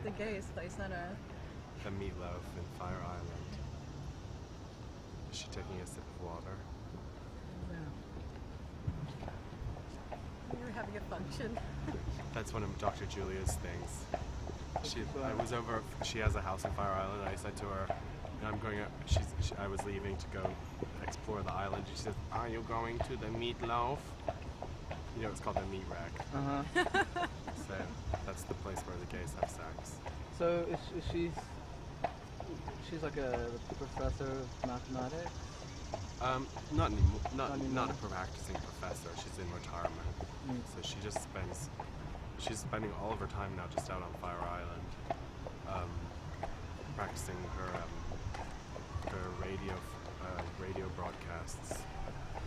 The gayest place on earth. The meatloaf in Fire Island. Is she taking a sip of water? No. You're having a function. That's one of Dr. Julia's things. She has a house in Fire Island. I said to her, I was leaving to go explore the island. She said, "Are you going to the meatloaf?" You know, it's called the meat rack. So that's the place where the gays have sex. So she's like a professor of mathematics? Not anymore. Not a practicing professor. She's in retirement. So she's spending all of her time now just out on Fire Island, practicing her radio broadcasts.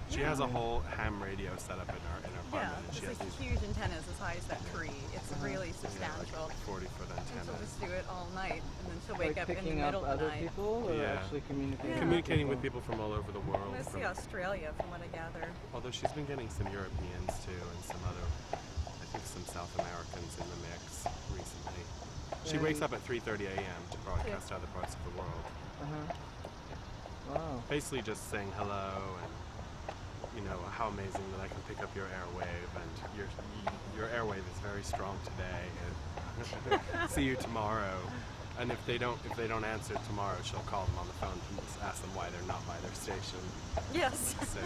She has a whole ham radio set up in her apartment. Yeah, and she it's has like huge antennas as high as that tree. It's really substantial. Like 40-foot And she'll antennas. just do it all night, and then she'll wake Like up in the picking middle up of the other night. people, or actually communicating? Communicating with people from all over the world. Mostly Australia, from what I gather. Although she's been getting some Europeans too, and some other, I think some South Americans in the mix recently. She wakes up at 3:30 a.m. to broadcast to other parts of the world. Wow. Basically just saying hello and, you know, how amazing that I can pick up your airwave, and your airwave is very strong today, and see you tomorrow. And if they don't answer tomorrow, she'll call them on the phone and just ask them why they're not by their station. Yes. So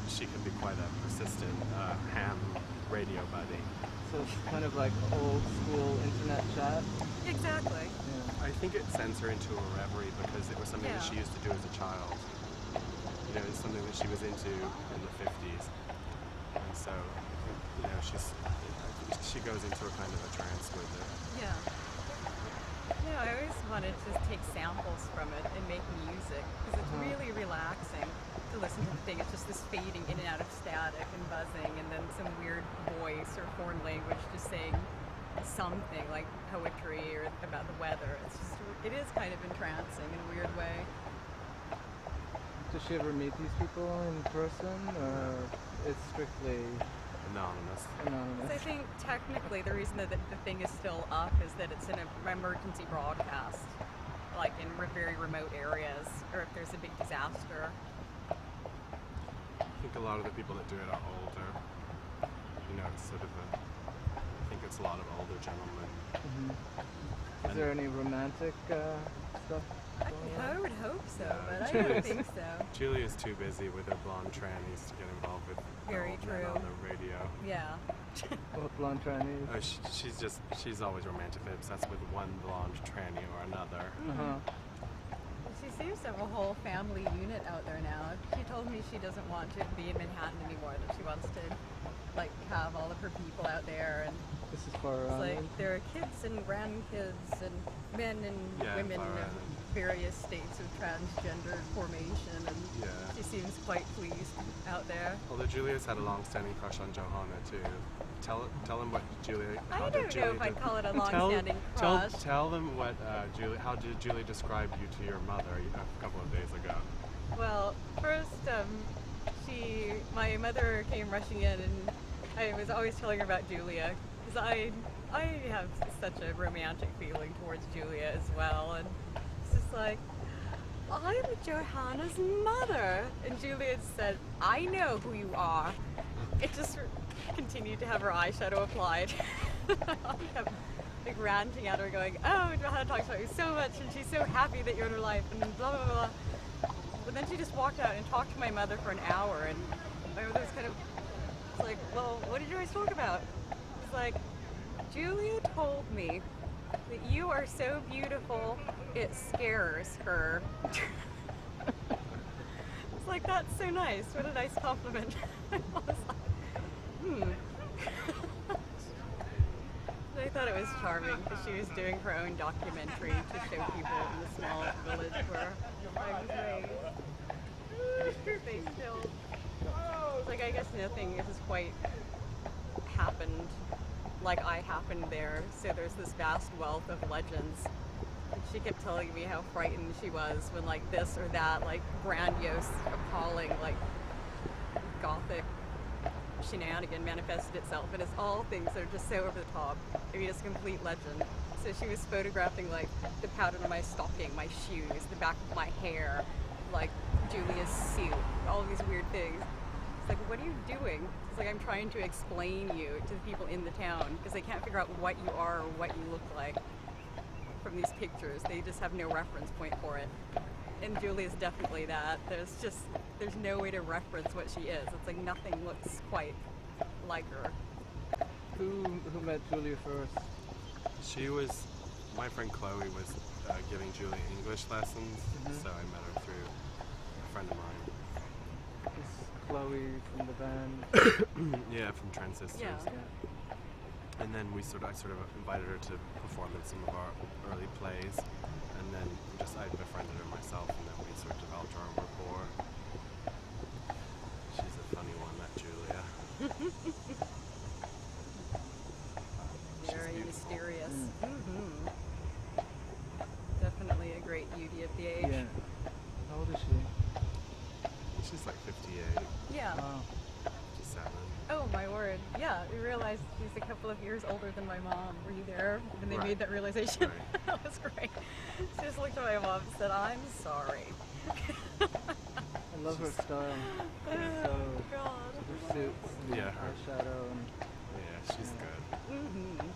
she can be quite a persistent ham radio buddy. So it's kind of like old school internet chat? Exactly. I think it sends her into a reverie because it was something that she used to do as a child. You know, it's something that she was into in the 50s. And so, you know, she goes into a kind of a trance with it. Yeah. Yeah, I always wanted to take samples from it and make music because it's really relaxing to listen to the thing. It's just this fading in and out of static and buzzing, and then some weird voice or foreign language just saying something like poetry or about the weather. It is kind of entrancing in a weird way. Does she ever meet these people in person, or it's strictly Anonymous. So I think technically the reason that the thing is still up is that it's an emergency broadcast, like in very remote areas, or if there's a big disaster. I think a lot of the people that do it are older. You know, it's sort of I think it's a lot of older gentlemen. Is there any romantic stuff going on? I would hope so, but I Julia's- don't think so. Julia's too busy with her blonde trannies to get involved with Very old men true. on the radio. Yeah. What blonde trannies? Oh, she's always romantic obsessed with one blonde tranny or another. She seems to have a whole family unit out there now. She told me she doesn't want to be in Manhattan anymore, that she wants to like have all of her people out there, and This is Far it's like Island. there are kids and grandkids and men and women Far of Island. various states of transgender formation, and she seems quite pleased out there. Although Julia's had a long-standing crush on Johanna too. Tell them what Julia. I how don't did know Julia if I'd de- call it a long-standing crush. Tell them what Julia. How did Julia describe you to your mother a couple of days ago? Well, first, my mother came rushing in, and I was always telling her about Julia, because I have such a romantic feeling towards Julia as well, and it's just like, I'm Johanna's mother, and Julia had said, I know who you are. It just continued to have her eyeshadow applied. I kept like ranting at her, going, oh, Johanna talks about you so much, and she's so happy that you're in her life, and blah, blah, blah. But then she just walked out and talked to my mother for an hour, and my mother was kind of like, well, what did you guys talk about? It's like, Julia told me that you are so beautiful, it scares her. It's like, that's so nice. What a nice compliment. I was like, I thought it was charming because she was doing her own documentary to show people in the small village where I was raised. They still, like, I guess nothing has quite happened like I happened there, so there's this vast wealth of legends. And she kept telling me how frightened she was when like this or that, like grandiose, appalling, like gothic shenanigan manifested itself, and it's all things that are just so over the top. I mean, it's a complete legend. So she was photographing like the pattern of my stocking, my shoes, the back of my hair, like Julia's suit, all these weird things. It's like, what are you doing? It's like, I'm trying to explain you to the people in the town because they can't figure out what you are or what you look like from these pictures. They just have no reference point for it. And Julia's definitely that. There's no way to reference what she is. It's like nothing looks quite like her. Who met Julia first? My friend Chloe was giving Julia English lessons, so I met her through a friend of mine. Is Chloe from the band? Yeah, from Transistors. Yeah. And then I sort of invited her to perform in some of our early plays, and then I befriended her myself, and then we sort of developed our own rapport. She's a funny one, that Julia. Very She's mysterious. Definitely a great beauty of the age. Yeah. How old is she? She's like 58, Yeah. Wow. 57. Oh my word. Yeah, we realized she's a couple of years older than my mom. Were you there when they Right. made that realization? Right. That was great. She just looked at my mom and said, "I'm sorry." I love her style. Oh God. Her suits, and Yeah, her- eyeshadow, and Yeah, she's good. Mm-hmm.